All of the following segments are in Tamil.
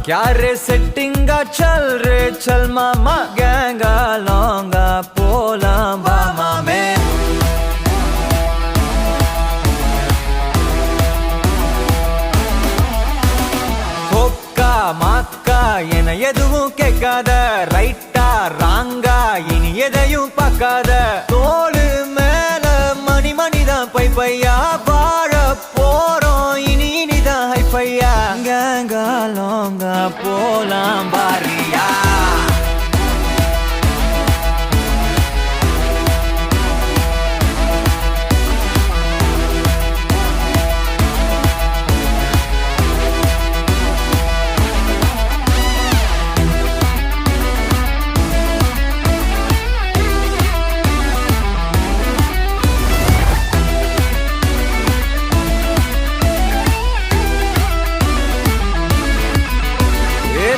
क्या रे सेटिंगा चल रे चल मामा गैंगा लौंगा पोलाम बामा में कोक्का माक्का என எதுவும் கேட்காத ரைட்டா ராங்கா இனி எதையும் பார்க்காத தோளு மேல மணி மணிதான் பை பையா வாழ போறோம் இனி இனிதான் ஹைஃபையா கேங்கா லோங்கா போலாம் பாரியா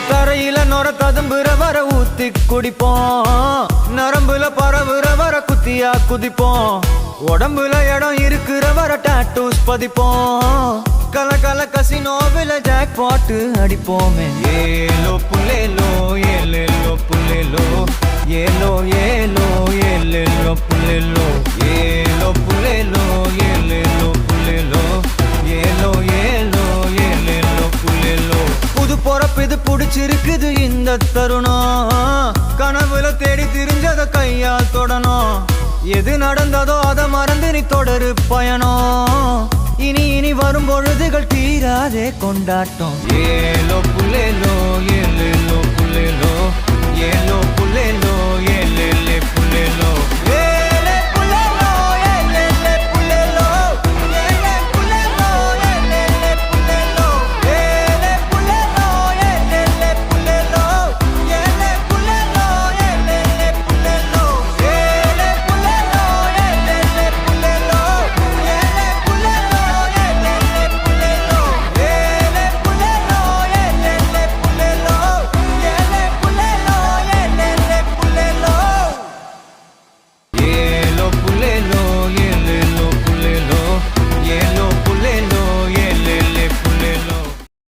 தரையில நொர ததும்புற வர ஊத்தி குடிப்போம் நரம்புல பரவுற வர குத்தியா குதிப்போம் உடம்புல இடம் இருக்கிற வர டாட்டூஸ் பதிப்போம் கல கல கசினோவில ஜாக் பாட்டு அடிப்போமே ஏலோ புல்லேலோ ஏலேலோ புல்லேலோ ஏலோ ஏலோ ஏலேலோ புல்லேலோ ஏலோ புல்லேலோ ஏலேலோ புல்லேலோ ஏலோ ஏலோ ஏலேலோ புல்லேலோ புது பொறப்பு இது புடிச்சிருக்குது இந்த தருணம் கனவுல தேடி திரிஞ்சத கையால் தொடணும் எது நடந்ததோ அதை மறந்து நீ தொடரு பயணம் இனி இனி வரும் பொழுதுகள் தீராதே கொண்டாட்டம் ஏலோ புல்லேலோ ஏலேலோ புல்லேலோ ஏலோ